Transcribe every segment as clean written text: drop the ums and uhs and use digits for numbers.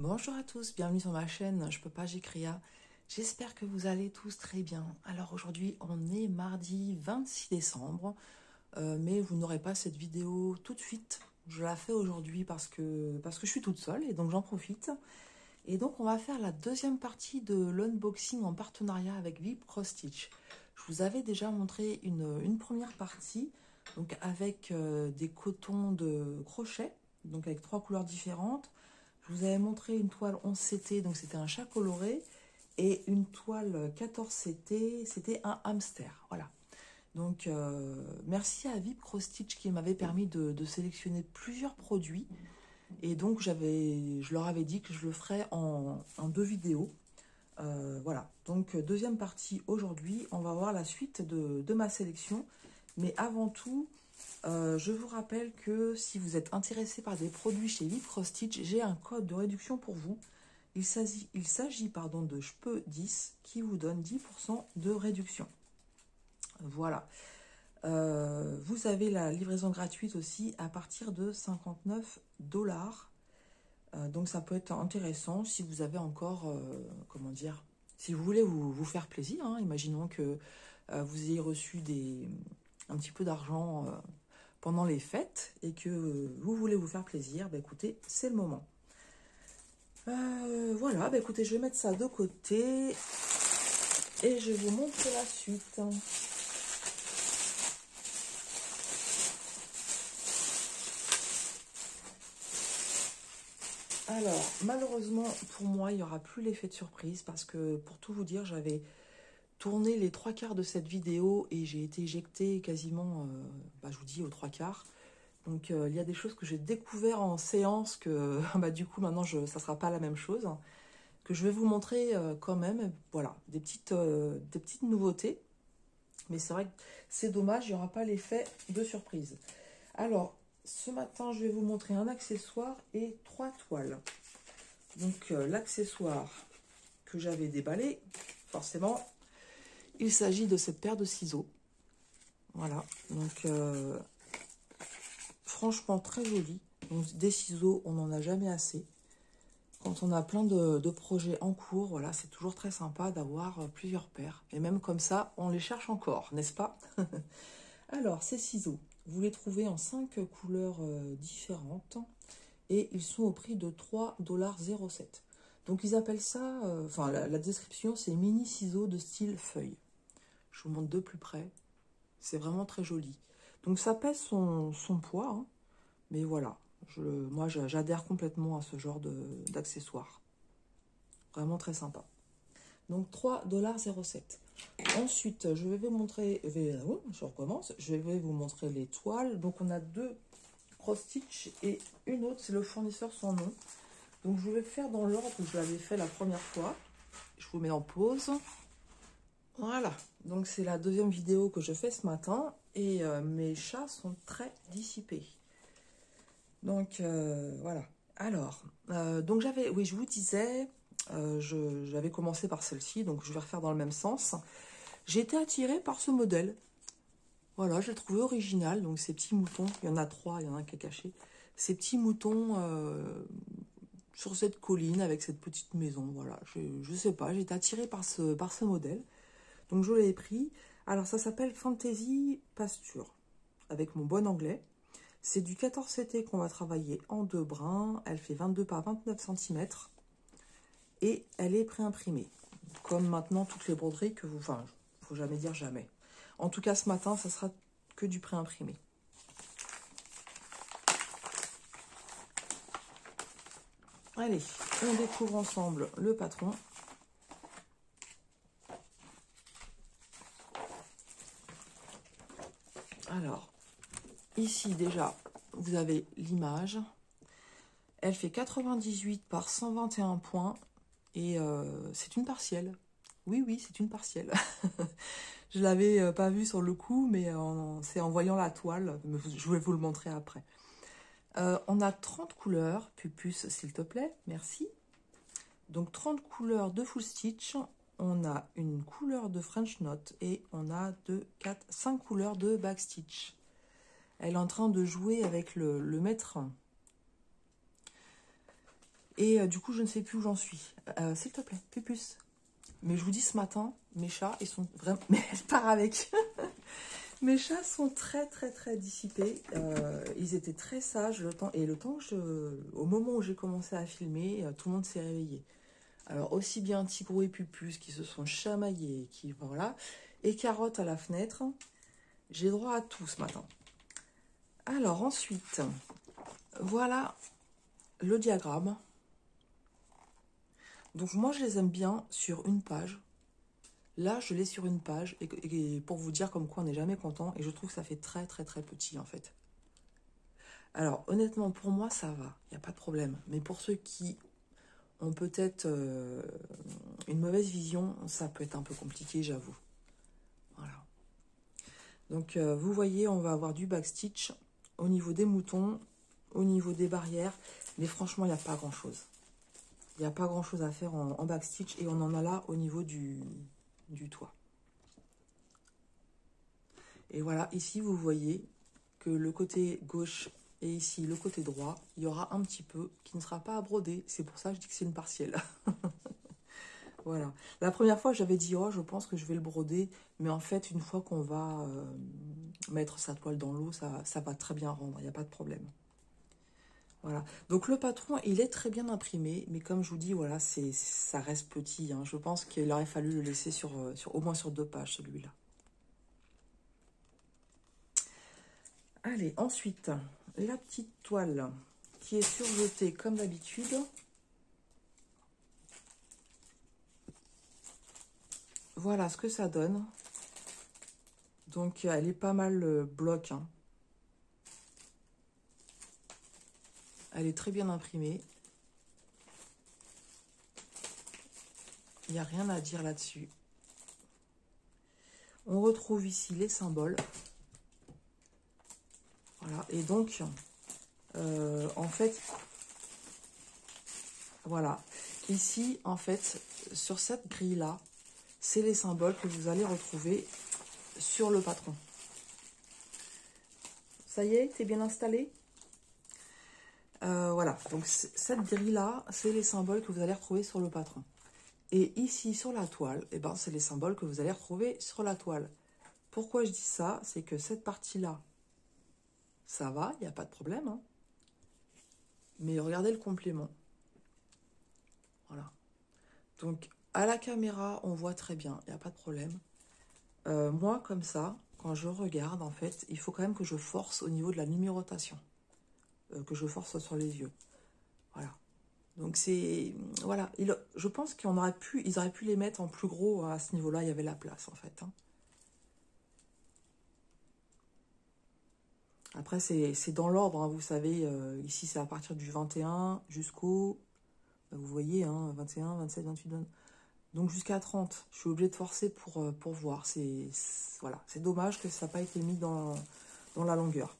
Bonjour à tous, bienvenue sur ma chaîne Je peux pas, j'ai Créa. J'espère que vous allez tous très bien. Alors aujourd'hui, on est mardi 26 décembre, mais vous n'aurez pas cette vidéo tout de suite. Je la fais aujourd'hui parce que je suis toute seule et donc j'en profite. Et donc on va faire la deuxième partie de l'unboxing en partenariat avec VIP Cross Stitch. Je vous avais déjà montré une première partie, donc avec des cotons de crochet, donc avec 3 couleurs différentes. Je vous avais montré une toile 11 CT, donc c'était un chat coloré, et une toile 14 CT, c'était un hamster. Voilà. Donc merci à VIP Cross Stitch qui m'avait permis de sélectionner plusieurs produits. Et donc je leur avais dit que je le ferais en 2 vidéos. Voilà, donc deuxième partie aujourd'hui, on va voir la suite de ma sélection. Mais avant tout, je vous rappelle que si vous êtes intéressé par des produits chez VIP Cross Stitch, j'ai un code de réduction pour vous. Il s'agit de Je peux 10 qui vous donne 10% de réduction. Voilà. Vous avez la livraison gratuite aussi à partir de 59 $. Donc ça peut être intéressant si vous avez encore, comment dire, si vous voulez vous faire plaisir. Hein. Imaginons que vous ayez reçu un petit peu d'argent pendant les fêtes et que vous voulez vous faire plaisir. Bah, écoutez, c'est le moment. Voilà, bah, écoutez, je vais mettre ça de côté et je vous montre la suite. Alors, malheureusement, pour moi, il n'y aura plus l'effet de surprise parce que, pour tout vous dire, j'avais tourné les 3/4 de cette vidéo et j'ai été éjectée quasiment, je vous dis, aux 3/4. Donc, il y a des choses que j'ai découvert en séance que, du coup, maintenant, ça ne sera pas la même chose. Que je vais vous montrer quand même, voilà, des petites nouveautés. Mais c'est vrai que c'est dommage, il n'y aura pas l'effet de surprise. Alors, ce matin, je vais vous montrer un accessoire et 3 toiles. Donc, l'accessoire que j'avais déballé, forcément, il s'agit de cette paire de ciseaux. Voilà, donc, franchement, très joli. Donc, des ciseaux, on n'en a jamais assez. Quand on a plein de projets en cours, voilà, c'est toujours très sympa d'avoir plusieurs paires. Et même comme ça, on les cherche encore, n'est-ce pas? Alors, ces ciseaux, vous les trouvez en 5 couleurs différentes. Et ils sont au prix de 3,07 $. Donc, ils appellent ça... la description, c'est mini ciseaux de style feuille. Je vous montre de plus près. C'est vraiment très joli. Donc, ça pèse son poids. Hein, mais voilà. Moi, j'adhère complètement à ce genre d'accessoires. Vraiment très sympa. Donc 3,07 $. Ensuite, je vais vous montrer, je recommence, je vais vous montrer les toiles. Donc on a 2 cross stitch et une autre, c'est le fournisseur sans nom. Donc je vais faire dans l'ordre où je l'avais fait la première fois. Je vous mets en pause. Voilà, donc c'est la deuxième vidéo que je fais ce matin et mes chats sont très dissipés. Donc voilà. Alors, donc je vous disais, j'avais commencé par celle-ci, donc je vais refaire dans le même sens. J'ai été attirée par ce modèle. Voilà, je l'ai trouvé original, donc ces petits moutons, il y en a 3, il y en a un qui est caché. Ces petits moutons sur cette colline avec cette petite maison, voilà. Je sais pas, j'ai été attirée par ce modèle. Donc je l'ai pris. Alors ça s'appelle Fantasy Pasture, avec mon bon anglais. C'est du 14 CT qu'on va travailler en 2 brins. Elle fait 22 par 29 cm. Et elle est préimprimée. Comme maintenant toutes les broderies que vous... Enfin, il ne faut jamais dire jamais. En tout cas, ce matin, ça sera que du préimprimé. Allez, on découvre ensemble le patron. Alors, ici déjà, vous avez l'image. Elle fait 98 par 121 points et c'est une partielle. Oui, c'est une partielle. Je ne l'avais pas vue sur le coup, mais c'est en voyant la toile. Je vais vous le montrer après. On a 30 couleurs. Pupus, s'il te plaît, merci. Donc 30 couleurs de full stitch. On a une couleur de French knot et on a 5 couleurs de back stitch. Elle est en train de jouer avec le mètre. Et du coup, je ne sais plus où j'en suis. S'il te plaît, Pupus. Mais je vous dis, ce matin, mes chats, ils sont vraiment... Mais elle part avec. Mes chats sont très, très, très dissipés. Ils étaient très sages le temps. Et le temps au moment où j'ai commencé à filmer, tout le monde s'est réveillé. Alors, aussi bien Tigrou et Pupus qui se sont chamaillés, qui... Voilà. Et Carotte à la fenêtre. J'ai droit à tout ce matin. Alors, ensuite, voilà le diagramme. Donc, moi, je les aime bien sur une page. Là, je l'ai sur une page, et pour vous dire comme quoi on n'est jamais content, et je trouve que ça fait très très très petit en fait. Alors honnêtement, pour moi ça va, il n'y a pas de problème. Mais pour ceux qui ont peut-être une mauvaise vision, ça peut être un peu compliqué, j'avoue. Voilà. Donc vous voyez, on va avoir du backstitch au niveau des moutons, au niveau des barrières, mais franchement, il n'y a pas grand-chose. Il n'y a pas grand-chose à faire en backstitch, et on en a là au niveau du toit. Et voilà, ici, vous voyez que le côté gauche et ici, le côté droit, il y aura un petit peu qui ne sera pas à broder. C'est pour ça que je dis que c'est une partielle. Voilà. La première fois, j'avais dit, oh, je pense que je vais le broder. Mais en fait, une fois qu'on va mettre sa toile dans l'eau, ça va très bien rendre. Il n'y a pas de problème. Voilà. Donc, le patron, il est très bien imprimé. Mais comme je vous dis, voilà, ça reste petit. Hein. Je pense qu'il aurait fallu le laisser au moins sur 2 pages, celui-là. Allez, ensuite, la petite toile qui est surjetée comme d'habitude. Voilà ce que ça donne. Donc, elle est pas mal bloc. Hein. Elle est très bien imprimée. Il n'y a rien à dire là-dessus. On retrouve ici les symboles. Voilà, et donc, en fait, voilà. Ici, en fait, sur cette grille-là, c'est les symboles que vous allez retrouver sur le patron. Ça y est, t'es bien installé? Voilà, donc cette grille-là, c'est les symboles que vous allez retrouver sur le patron. Et ici, sur la toile, eh ben, c'est les symboles que vous allez retrouver sur la toile. Pourquoi je dis ça? C'est que cette partie-là, ça va, il n'y a pas de problème. Hein. Mais regardez le complément. Voilà. Donc, à la caméra, on voit très bien, il n'y a pas de problème. Moi, comme ça, quand je regarde, en fait, il faut quand même que je force au niveau de la numérotation. Que je force sur les yeux. Voilà. Donc, c'est... Voilà. Je pense qu'ils auraient pu les mettre en plus gros à ce niveau-là. Il y avait la place, en fait. Hein. Après, c'est dans l'ordre, hein, vous savez. Ici, c'est à partir du 21 jusqu'au... Vous voyez, hein, 21, 27, 28, 29... Donc jusqu'à 30, je suis obligée de forcer pour voir. Voilà, c'est dommage que ça n'a pas été mis dans la longueur.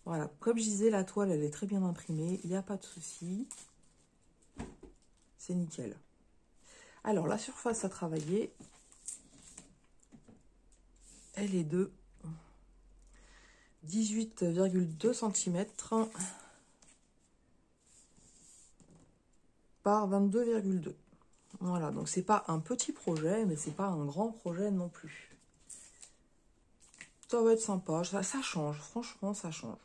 Voilà, comme je disais, la toile, elle est très bien imprimée. Il n'y a pas de souci. C'est nickel. Alors, la surface à travailler, elle est de 18,2 cm par 22,2. Voilà, donc c'est pas un petit projet, mais c'est pas un grand projet non plus. Ça va être sympa, ça change, franchement ça change.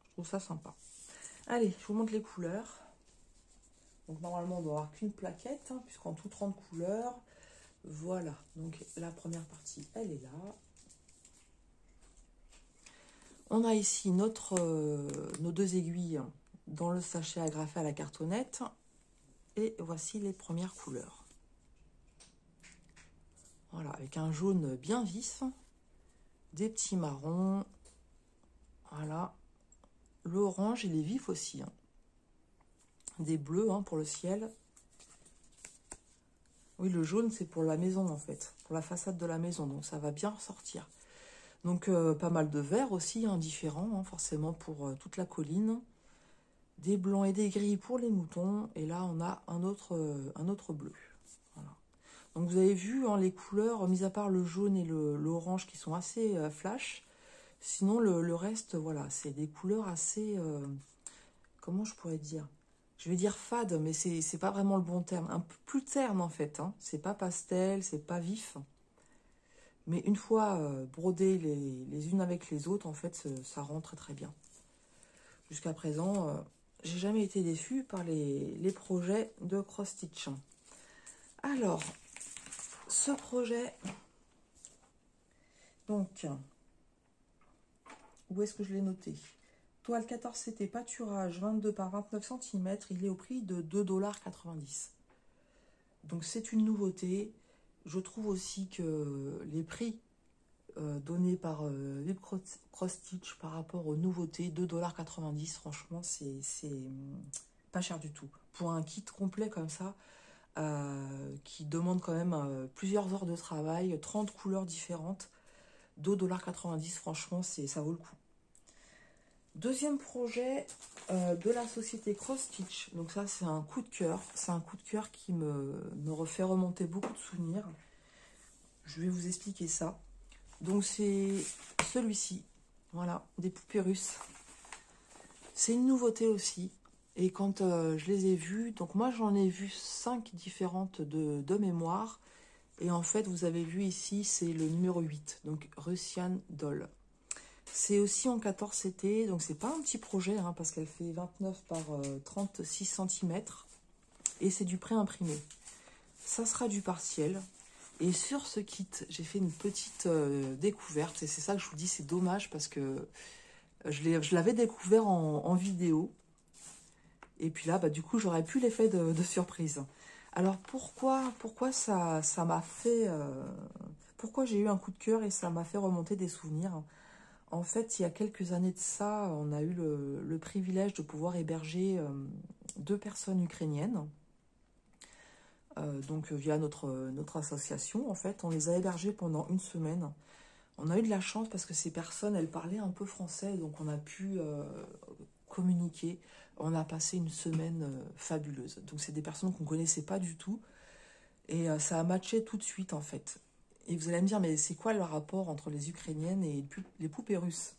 Je trouve ça sympa. Allez, je vous montre les couleurs. Donc normalement on doit avoir qu'une plaquette, hein, puisqu'en tout 30 couleurs. Voilà, donc la première partie, elle est là. On a ici nos 2 aiguilles dans le sachet agrafé à la cartonnette. Et voici les premières couleurs. Voilà, avec un jaune bien vif, des petits marrons, voilà. L'orange, il est vif aussi. Hein. Des bleus hein, pour le ciel. Oui, le jaune, c'est pour la maison, en fait. Pour la façade de la maison, donc ça va bien ressortir. Donc, pas mal de verts aussi, hein, différents, hein, forcément, pour toute la colline. Des blancs et des gris pour les moutons. Et là, on a un autre bleu. Voilà. Donc, vous avez vu hein, les couleurs, mis à part le jaune et l'orange qui sont assez flash. Sinon, le reste, voilà, c'est des couleurs assez... comment je pourrais dire? Je vais dire fade, mais c'est pas vraiment le bon terme. Un peu plus terne en fait, hein. C'est pas pastel, c'est pas vif. Mais une fois brodées les unes avec les autres, en fait, ça rend très très bien. Jusqu'à présent, j'ai jamais été déçue par les projets de cross stitch. Alors, ce projet, donc, où est-ce que je l'ai noté? Toile 14 CT pâturage 22 par 29 cm, il est au prix de 2,90 $. Donc c'est une nouveauté. Je trouve aussi que les prix donnés par Vib Cross Stitch par rapport aux nouveautés, 2,90 $, franchement, c'est pas cher du tout. Pour un kit complet comme ça, qui demande quand même plusieurs heures de travail, 30 couleurs différentes, 2,90 $, franchement, ça vaut le coup. Deuxième projet de la société Cross Stitch. Donc ça, c'est un coup de cœur. C'est un coup de cœur qui me refait remonter beaucoup de souvenirs. Je vais vous expliquer ça. Donc c'est celui-ci. Voilà, des poupées russes. C'est une nouveauté aussi. Et quand je les ai vues, donc moi j'en ai vu 5 différentes de mémoire. Et en fait, vous avez vu ici, c'est le numéro 8. Donc Russian Doll. C'est aussi en 14 CT, donc c'est pas un petit projet, hein, parce qu'elle fait 29 par 36 cm. Et c'est du pré-imprimé. Ça sera du partiel. Et sur ce kit, j'ai fait une petite découverte. Et c'est ça que je vous dis, c'est dommage, parce que je l'avais découvert en vidéo. Et puis là, bah, du coup, j'aurais pu l'effet de surprise. Alors, pourquoi ça m'a fait... pourquoi j'ai eu un coup de cœur et ça m'a fait remonter des souvenirs? En fait, il y a quelques années de ça, on a eu le privilège de pouvoir héberger 2 personnes ukrainiennes. Donc, via notre association, en fait, on les a hébergées pendant une semaine. On a eu de la chance parce que ces personnes, elles parlaient un peu français, donc on a pu communiquer. On a passé une semaine fabuleuse. Donc, c'est des personnes qu'on ne connaissait pas du tout. Et ça a matché tout de suite, en fait. Et vous allez me dire, mais c'est quoi le rapport entre les Ukrainiennes et les poupées russes?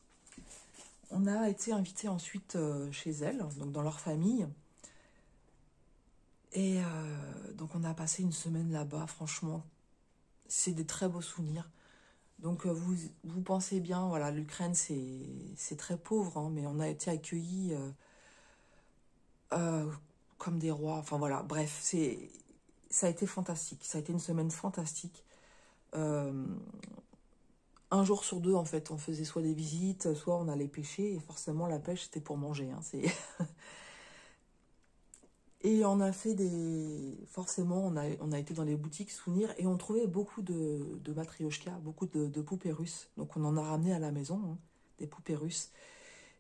On a été invités ensuite chez elles, donc dans leur famille. Et donc on a passé une semaine là-bas, franchement, c'est des très beaux souvenirs. Donc vous pensez bien, voilà, l'Ukraine c'est très pauvre, hein, mais on a été accueillis comme des rois. Enfin voilà, bref, ça a été fantastique, ça a été une semaine fantastique. Un jour sur 2, en fait, on faisait soit des visites, soit on allait pêcher, et forcément la pêche c'était pour manger, hein, Et on a fait forcément, on a été dans les boutiques souvenirs et on trouvait beaucoup de matrioshka, beaucoup de poupées russes. Donc on en a ramené à la maison, hein, des poupées russes.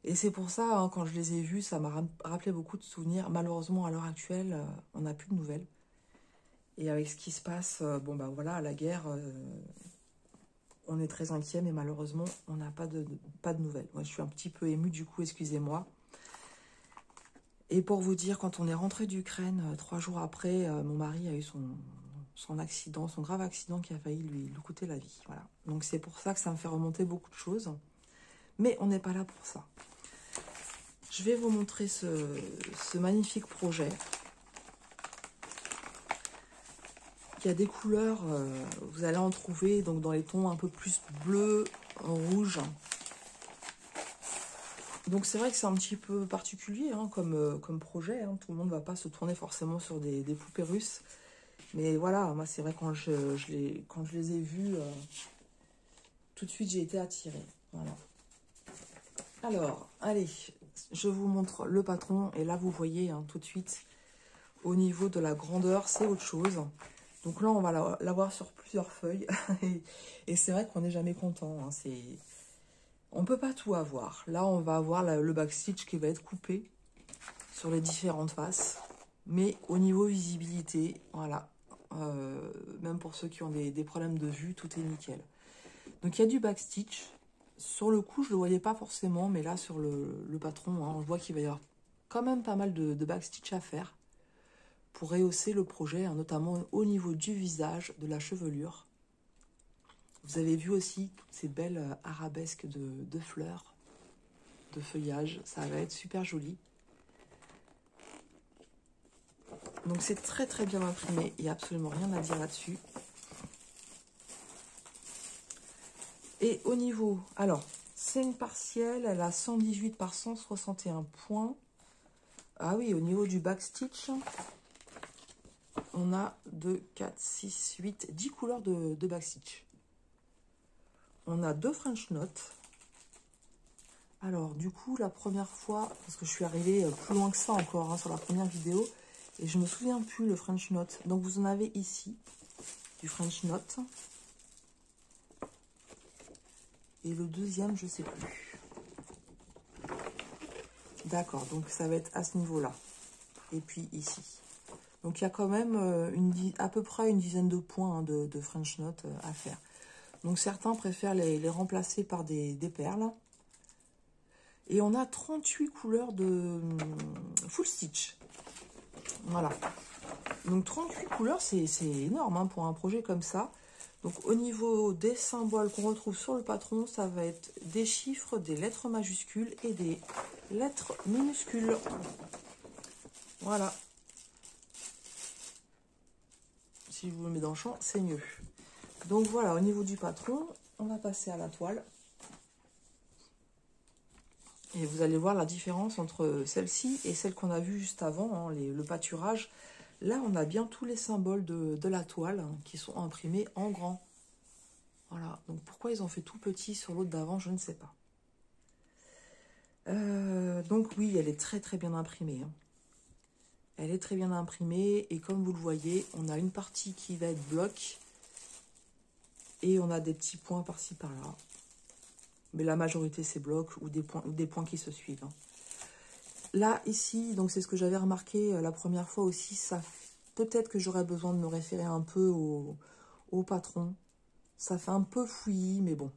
Et c'est pour ça, hein, quand je les ai vues, ça m'a rappelé beaucoup de souvenirs. Malheureusement, à l'heure actuelle, on n'a plus de nouvelles. Et avec ce qui se passe, bon ben voilà, la guerre, on est très inquiet, mais malheureusement, on n'a pas de nouvelles. Moi, je suis un petit peu émue du coup, excusez-moi. Et pour vous dire, quand on est rentré d'Ukraine, 3 jours après, mon mari a eu son accident, son grave accident qui a failli lui coûter la vie. Voilà. Donc c'est pour ça que ça me fait remonter beaucoup de choses. Mais on n'est pas là pour ça. Je vais vous montrer ce magnifique projet. Il y a des couleurs, vous allez en trouver donc dans les tons un peu plus bleu, rouge. Donc c'est vrai que c'est un petit peu particulier, hein, comme projet. Hein. Tout le monde ne va pas se tourner forcément sur des poupées russes. Mais voilà, moi c'est vrai quand je les ai vues, tout de suite j'ai été attirée. Voilà. Alors, allez, je vous montre le patron. Et là vous voyez, hein, tout de suite, au niveau de la grandeur, c'est autre chose. Donc là on va l'avoir sur plusieurs feuilles. et c'est vrai qu'on n'est jamais content. Hein, on ne peut pas tout avoir. Là, on va avoir le backstitch qui va être coupé sur les différentes faces. Mais au niveau visibilité, voilà. Même pour ceux qui ont des problèmes de vue, tout est nickel. Donc, il y a du backstitch. Sur le coup, je ne le voyais pas forcément. Mais là, sur le patron, hein, on voit qu'il va y avoir quand même pas mal de backstitch à faire pour rehausser le projet, hein, notamment au niveau du visage, de la chevelure. Vous avez vu aussi toutes ces belles arabesques de fleurs, de feuillage. Ça va être super joli. Donc c'est très très bien imprimé, il n'y a absolument rien à dire là-dessus. Et au niveau, alors, c'est une partielle, elle a 118 par 161 points. Ah oui, au niveau du backstitch, on a 2, 4, 6, 8, 10 couleurs de backstitch. On a 2 French notes. Alors, du coup, la première fois, parce que je suis arrivée plus loin que ça encore hein, sur la première vidéo, et je me souviens plus le French note. Donc, vous en avez ici, du French note. Et le deuxième, je sais plus. D'accord, donc ça va être à ce niveau-là. Et puis ici. Donc, il y a quand même à peu près une dizaine de points hein, de French note à faire. Donc, certains préfèrent les remplacer par des perles. Et on a 38 couleurs de full stitch. Voilà. Donc 38 couleurs, c'est énorme hein, pour un projet comme ça. Donc au niveau des symboles qu'on retrouve sur le patron, ça va être des chiffres, des lettres majuscules et des lettres minuscules. Voilà. Si je vous le mets dans le champ, c'est mieux. Donc voilà, au niveau du patron, on va passer à la toile. Et vous allez voir la différence entre celle-ci et celle qu'on a vue juste avant, hein, le pâturage. Là, on a bien tous les symboles de la toile hein, qui sont imprimés en grand. Voilà, donc pourquoi ils ont fait tout petit sur l'autre d'avant, je ne sais pas. Donc oui, elle est très très bien imprimée. Hein. Elle est très bien imprimée et comme vous le voyez, on a une partie qui va être bloc et on a des petits points par-ci par-là. Mais la majorité c'est bloc ou des points qui se suivent. Hein. Là, ici, donc c'est ce que j'avais remarqué la première fois aussi, ça peut-être que j'aurais besoin de me référer un peu au patron. Ça fait un peu fouillis, mais bon.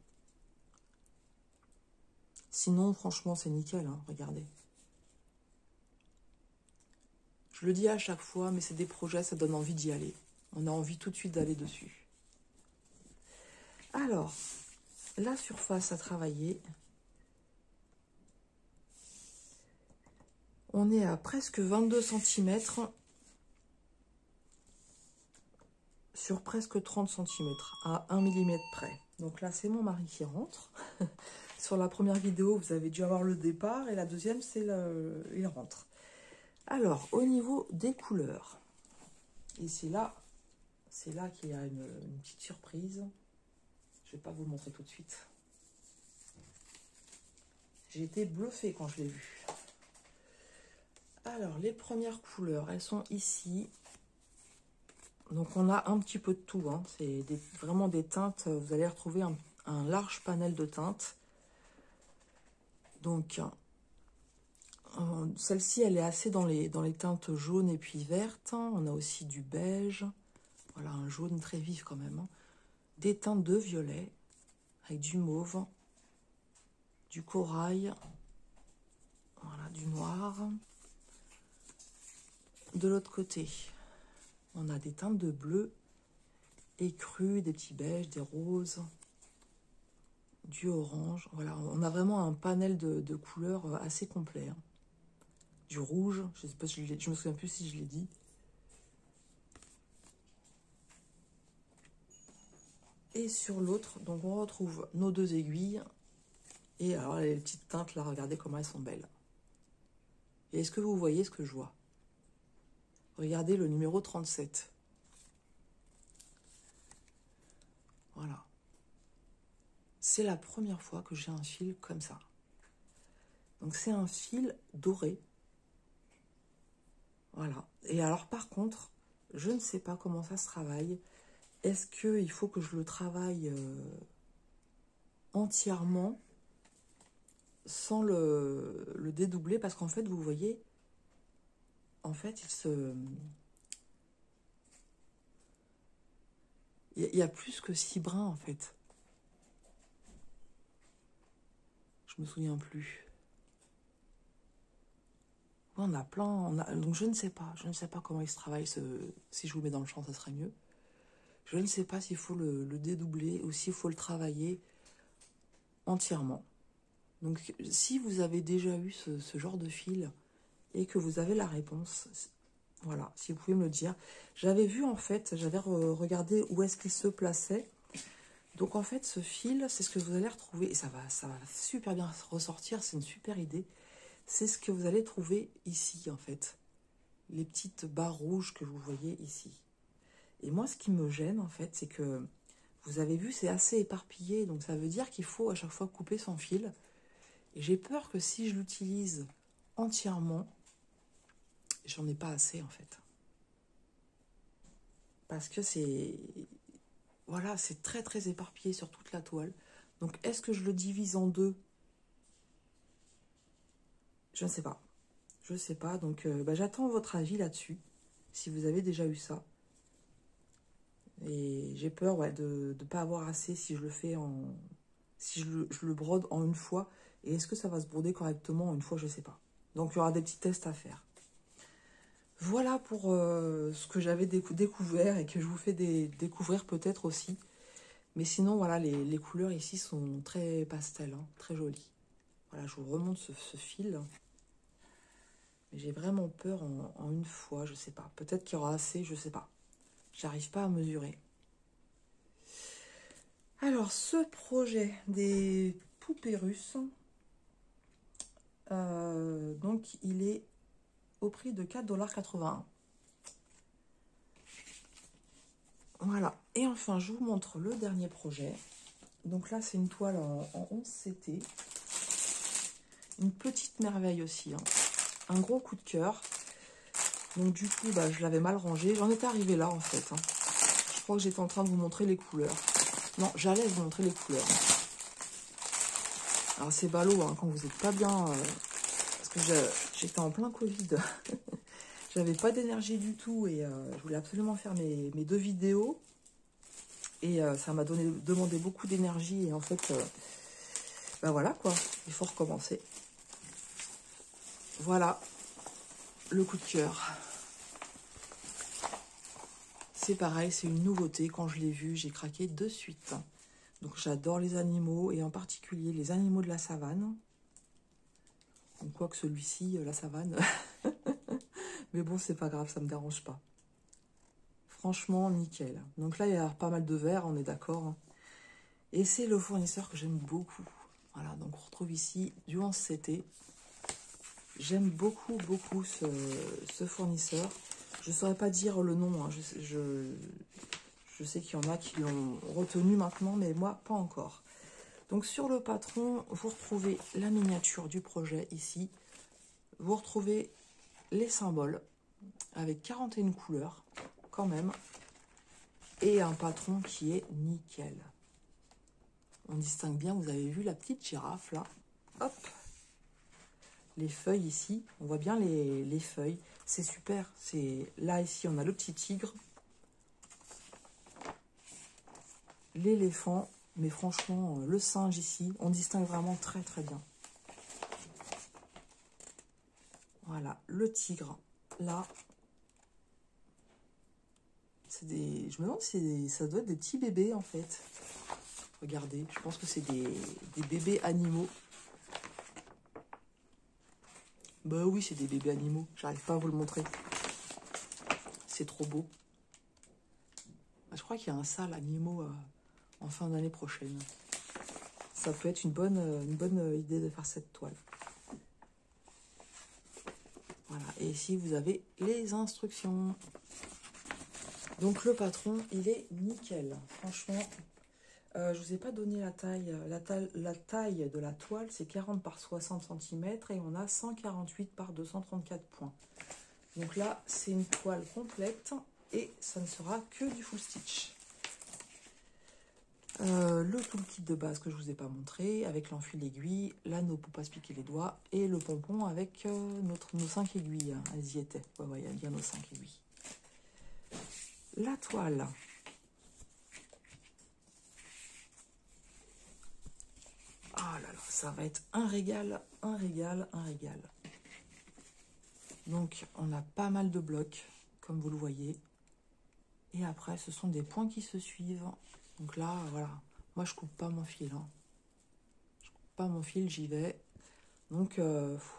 Sinon, franchement, c'est nickel, hein, regardez. Je le dis à chaque fois, mais c'est des projets, ça donne envie d'y aller. On a envie tout de suite d'aller dessus. Alors, la surface à travailler. On est à presque 22 cm sur presque 30 cm, à 1 mm près. Donc là, c'est mon mari qui rentre. Sur la première vidéo, vous avez dû avoir le départ, et la deuxième, c'est il rentre. Alors, au niveau des couleurs, et c'est là qu'il y a une petite surprise. Je ne vais pas vous le montrer tout de suite. J'ai été bluffée quand je l'ai vu. Alors, les premières couleurs, elles sont ici. Donc, on a un petit peu de tout. Hein. C'est vraiment des teintes. Vous allez retrouver un large panel de teintes. Donc, celle-ci, elle est assez dans les teintes jaunes et puis vertes. On a aussi du beige. Voilà, un jaune très vif quand même. Hein. Des teintes de violet avec du mauve, du corail, voilà, du noir. De l'autre côté, on a des teintes de bleu écru, des petits beiges, des roses, du orange. Voilà, on a vraiment un panel de couleurs assez complet. Hein. Du rouge, je sais pas si je me souviens plus si je l'ai dit. Et sur l'autre, donc on retrouve nos deux aiguilles. Et alors les petites teintes là, regardez comment elles sont belles. Et est-ce que vous voyez ce que je vois? Regardez le numéro 37. Voilà. C'est la première fois que j'ai un fil comme ça. Donc c'est un fil doré. Voilà. Et alors par contre, je ne sais pas comment ça se travaille. Est-ce qu'il faut que je le travaille entièrement sans le dédoubler? Parce qu'en fait, vous voyez, en fait, il y a plus que 6 brins, en fait. Je me souviens plus. Ouais, on a plein, donc je ne sais pas comment il se travaille. Si je vous le mets dans le champ, ça serait mieux. Je ne sais pas s'il faut le dédoubler ou s'il faut le travailler entièrement. Donc, si vous avez déjà eu ce genre de fil et que vous avez la réponse, Voilà, si vous pouvez me le dire. J'avais vu en fait, j'avais regardé où est-ce qu'il se plaçait. Donc en fait, ce fil, c'est ce que vous allez retrouver, et ça va super bien ressortir, c'est une super idée. C'est ce que vous allez trouver ici en fait. Les petites barres rouges que vous voyez ici. Et moi, ce qui me gêne en fait, c'est que vous avez vu, c'est assez éparpillé, donc ça veut dire qu'il faut à chaque fois couper son fil. Et j'ai peur que si je l'utilise entièrement, j'en ai pas assez en fait. Parce que c'est... Voilà, c'est très très éparpillé sur toute la toile. Donc est-ce que je le divise en deux? Je ne sais pas. Je ne sais pas. Donc j'attends votre avis là-dessus. Si vous avez déjà eu ça. Et j'ai peur ouais, de ne pas avoir assez si je le fais en... Si je le brode en une fois. Et est-ce que ça va se broder correctement en une fois? Je ne sais pas. Donc il y aura des petits tests à faire. Voilà pour ce que j'avais découvert et que je vous fais découvrir peut-être aussi. Mais sinon, voilà, les couleurs ici sont très pastel, hein, très jolies. Voilà, je vous remonte ce fil. Mais j'ai vraiment peur en une fois, je sais pas. Peut-être qu'il y aura assez, je sais pas. J'arrive pas à mesurer. Alors, ce projet des poupées russes, donc il est au prix de 4,81 $. Voilà. Et enfin, je vous montre le dernier projet. Donc là, c'est une toile en 11 CT. Une petite merveille aussi. Hein. Un gros coup de cœur. Donc du coup, je l'avais mal rangé. J'en étais arrivée là, en fait. Hein. Je crois que j'étais en train de vous montrer les couleurs. Non, j'allais vous montrer les couleurs. Alors c'est ballot, hein, quand vous n'êtes pas bien... parce que j'étais en plein Covid. J'avais pas d'énergie du tout. Et je voulais absolument faire mes 2 vidéos. Et ça m'a demandé beaucoup d'énergie. Et en fait, voilà quoi. Il faut recommencer. Voilà. Le coup de cœur. C'est pareil, c'est une nouveauté. Quand je l'ai vu, j'ai craqué de suite. Donc j'adore les animaux, et en particulier les animaux de la savane. Donc quoique celui-ci, la savane. Mais bon, c'est pas grave, ça me dérange pas. Franchement, nickel. Donc là, il y a pas mal de verre, on est d'accord. Et c'est le fournisseur que j'aime beaucoup. Voilà, donc on retrouve ici du 11CT. J'aime beaucoup, beaucoup ce fournisseur. Je ne saurais pas dire le nom. Hein. Je sais qu'il y en a qui l'ont retenu maintenant, mais moi, pas encore. Donc, sur le patron, vous retrouvez la miniature du projet ici. Vous retrouvez les symboles avec 41 couleurs, quand même. Et un patron qui est nickel. On distingue bien, vous avez vu la petite girafe, là. Hop! Les feuilles ici, on voit bien les feuilles. C'est super. Là, ici, on a le petit tigre. L'éléphant. Mais franchement, le singe ici, on distingue vraiment très très bien. Voilà, le tigre, là. Je me demande si ça doit être des petits bébés, en fait. Regardez, je pense que c'est des bébés animaux. Bah oui, c'est des bébés animaux. J'arrive pas à vous le montrer. C'est trop beau. Je crois qu'il y a un sale animaux en fin d'année prochaine. Ça peut être une bonne idée de faire cette toile. Voilà, et ici vous avez les instructions. Donc le patron, il est nickel. Franchement, je vous ai pas donné la taille. La taille de la toile, c'est 40 par 60 cm et on a 148 par 234 points. Donc là, c'est une toile complète et ça ne sera que du full stitch. Le toolkit de base que je vous ai pas montré, avec l'enfil d'aiguille, l'anneau pour pas se piquer les doigts, et le pompon avec nos 5 aiguilles. Elles y étaient. Ouais, il y a bien nos 5 aiguilles. La toile. Ah là là, ça va être un régal, un régal, un régal. Donc, on a pas mal de blocs, comme vous le voyez. Et après, ce sont des points qui se suivent. Donc là, voilà. Moi, je coupe pas mon fil. Hein. Je coupe pas mon fil, j'y vais. Donc,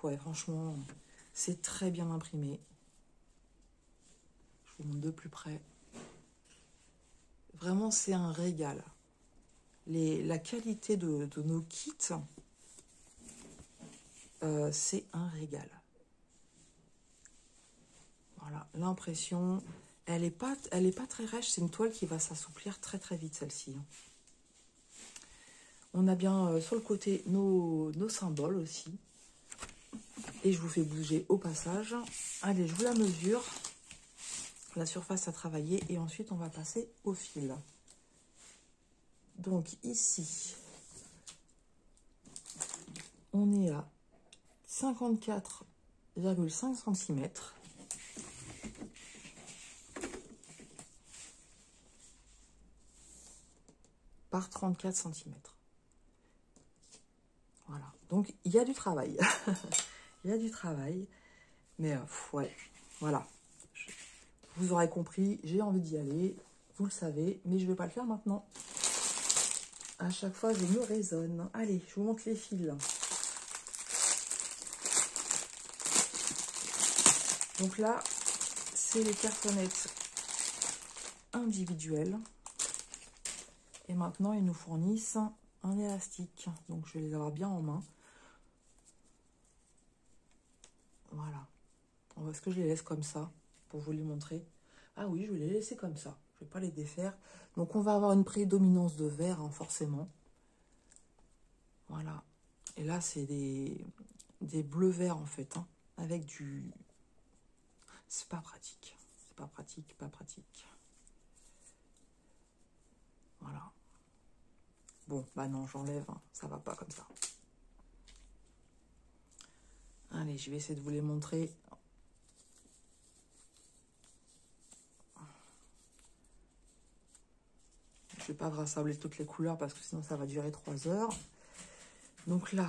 ouais, franchement, c'est très bien imprimé. vous montre de plus près. Vraiment, c'est un régal. La qualité de nos kits, c'est un régal. Voilà, l'impression, elle est pas très rêche. C'est une toile qui va s'assouplir très très vite, celle-ci. On a bien sur le côté nos symboles aussi. Et je vous fais bouger au passage. Allez, je vous la mesure. La surface à travailler. Et ensuite, on va passer au fil. Donc ici, on est à 54,5 cm. Par 34 cm. Voilà. Donc, il y a du travail. Il y a du travail. Mais, ouais. Voilà. Vous aurez compris, j'ai envie d'y aller. Vous le savez. Mais je ne vais pas le faire maintenant. À chaque fois, je me raisonne. Allez, je vous montre les fils. Donc là, c'est les cartonnettes individuelles. Et maintenant, ils nous fournissent un élastique. Donc, je vais les avoir bien en main. Voilà. Est-ce que je les laisse comme ça pour vous les montrer? Ah oui, je vais les laisser comme ça. Je ne vais pas les défaire. Donc, on va avoir une prédominance de vert, hein, forcément. Voilà. Et là, c'est des bleus-verts, en fait. Hein, avec du... C'est pas pratique. C'est pas pratique, pas pratique. Voilà. Bon, bah non, j'enlève. Hein, ça va pas comme ça. Allez, je vais essayer de vous les montrer. Je ne vais pas rassembler toutes les couleurs parce que sinon ça va durer 3 heures. Donc là,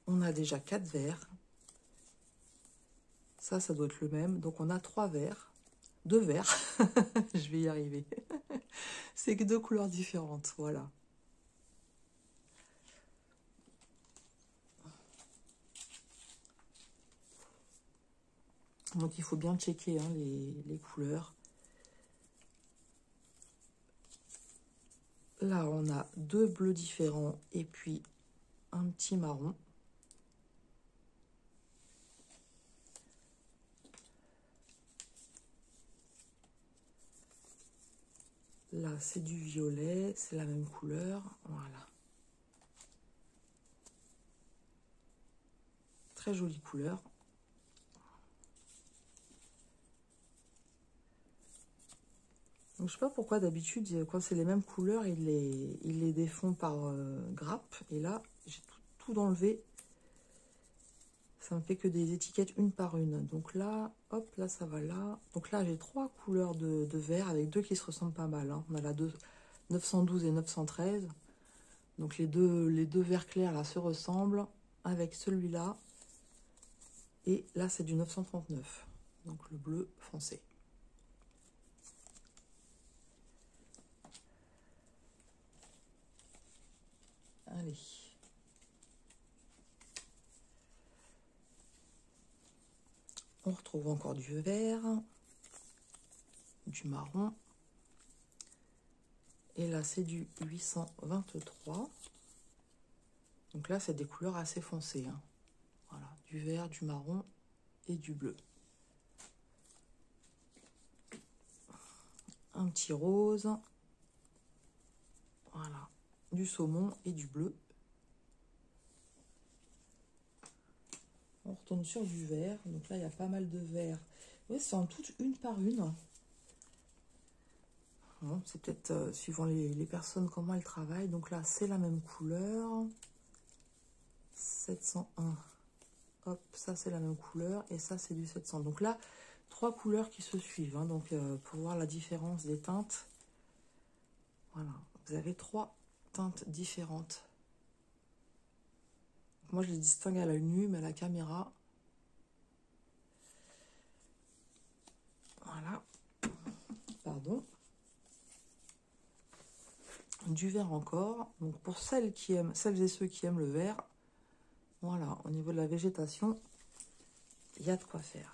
on a déjà 4 verts. Ça doit être le même. Donc on a 3 verts. 2 verts. Je vais y arriver. C'est que 2 couleurs différentes. Voilà. Donc il faut bien checker hein, les couleurs. Là, on a 2 bleus différents et puis un petit marron. Là, c'est du violet, c'est la même couleur. Voilà. Très jolie couleur. Donc, je sais pas pourquoi d'habitude, quand c'est les mêmes couleurs, il les défont par grappe. Et là, j'ai tout enlevé. Ça me fait que des étiquettes une par une. Donc là, hop, là, ça va là. Donc là, j'ai 3 couleurs de vert avec 2 qui se ressemblent pas mal. Hein. On a la 912 et 913. Donc les deux verts clairs, là, se ressemblent avec celui-là. Et là, c'est du 939. Donc le bleu foncé. Allez. On retrouve encore du vert, du marron. Et là, c'est du 823. Donc là, c'est des couleurs assez foncées. Hein. Voilà, du vert, du marron et du bleu. Un petit rose. Voilà, du saumon et du bleu. On retourne sur du vert. Donc là, il y a pas mal de vert. Oui, c'est en toutes une par une. Bon, c'est peut-être suivant les personnes, comment elles travaillent. Donc là, c'est la même couleur. 701. Hop, ça, c'est la même couleur. Et ça, c'est du 700. Donc là, 3 couleurs qui se suivent. Hein, donc, pour voir la différence des teintes. Voilà, vous avez 3 teintes différentes. Moi, je les distingue à l'œil nu, mais à la caméra... Voilà. Pardon. Du vert encore. Donc, pour celles et ceux qui aiment le vert, voilà, au niveau de la végétation, il y a de quoi faire.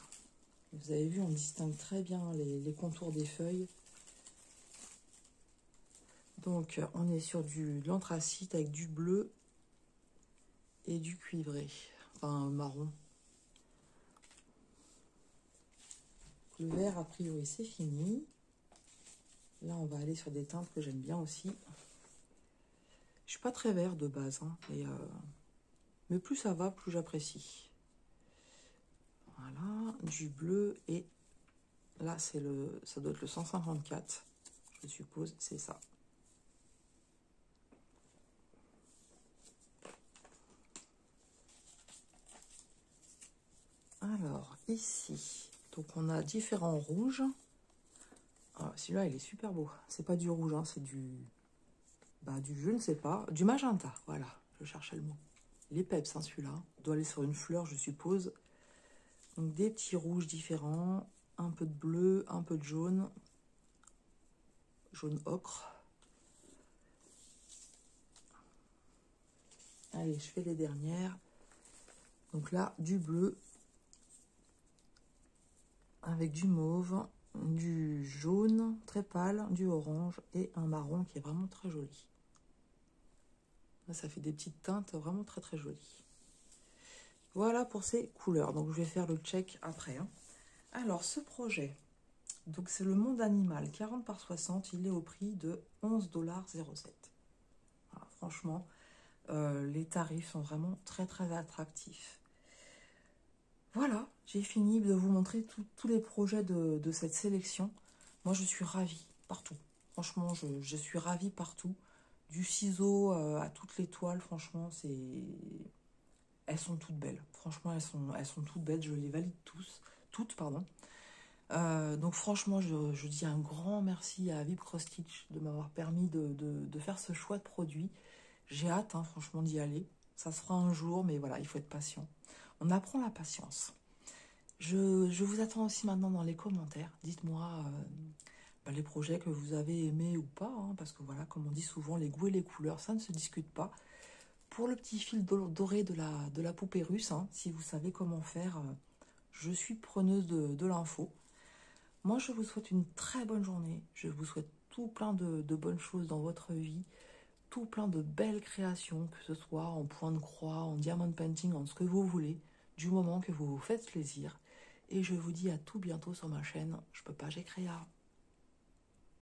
Vous avez vu, on distingue très bien les contours des feuilles. Donc, on est sur de l'anthracite avec du bleu et du cuivré, enfin marron. Le vert, a priori, c'est fini. Là, on va aller sur des teintes que j'aime bien aussi. Je suis pas très vert de base, hein, mais plus ça va, plus j'apprécie. Voilà, du bleu et là, ça doit être le 154, je suppose, c'est ça. Alors, ici, donc on a différents rouges. Celui-là, il est super beau. C'est pas du rouge, hein, c'est du je ne sais pas, du magenta, voilà, je cherchais le mot. Il est peps, hein, celui-là. Il doit aller sur une fleur, je suppose. Donc, des petits rouges différents, un peu de bleu, un peu de jaune ocre. Allez, je fais les dernières. Donc là, du bleu avec du mauve, du jaune très pâle, du orange et un marron qui est vraiment très joli. Là, ça fait des petites teintes vraiment très très jolies. Voilà pour ces couleurs. Donc je vais faire le check après, hein. Alors ce projet, donc c'est le monde animal 40 par 60, il est au prix de 11,07 $. Voilà, franchement, les tarifs sont vraiment très très attractifs. Voilà, j'ai fini de vous montrer tous les projets de cette sélection. Moi, je suis ravie partout. Franchement, je suis ravie partout. Du ciseau à toutes les toiles, franchement, elles sont toutes belles. Franchement, elles sont toutes belles. Je les valide toutes, pardon. Donc franchement, je dis un grand merci à Vib Cross Stitch de m'avoir permis de faire ce choix de produit. J'ai hâte, hein, franchement, d'y aller. Ça se fera un jour, mais voilà, il faut être patient. On apprend la patience. Je vous attends aussi maintenant dans les commentaires. Dites-moi les projets que vous avez aimés ou pas, hein, parce que voilà, comme on dit souvent, les goûts et les couleurs, ça ne se discute pas. Pour le petit fil doré de la poupée russe, hein, si vous savez comment faire, je suis preneuse de l'info. Moi, je vous souhaite une très bonne journée. Je vous souhaite tout plein de bonnes choses dans votre vie, tout plein de belles créations, que ce soit en point de croix, en diamond painting, en ce que vous voulez, du moment que vous vous faites plaisir. Et je vous dis à tout bientôt sur ma chaîne. Je peux pas, j'ai créa.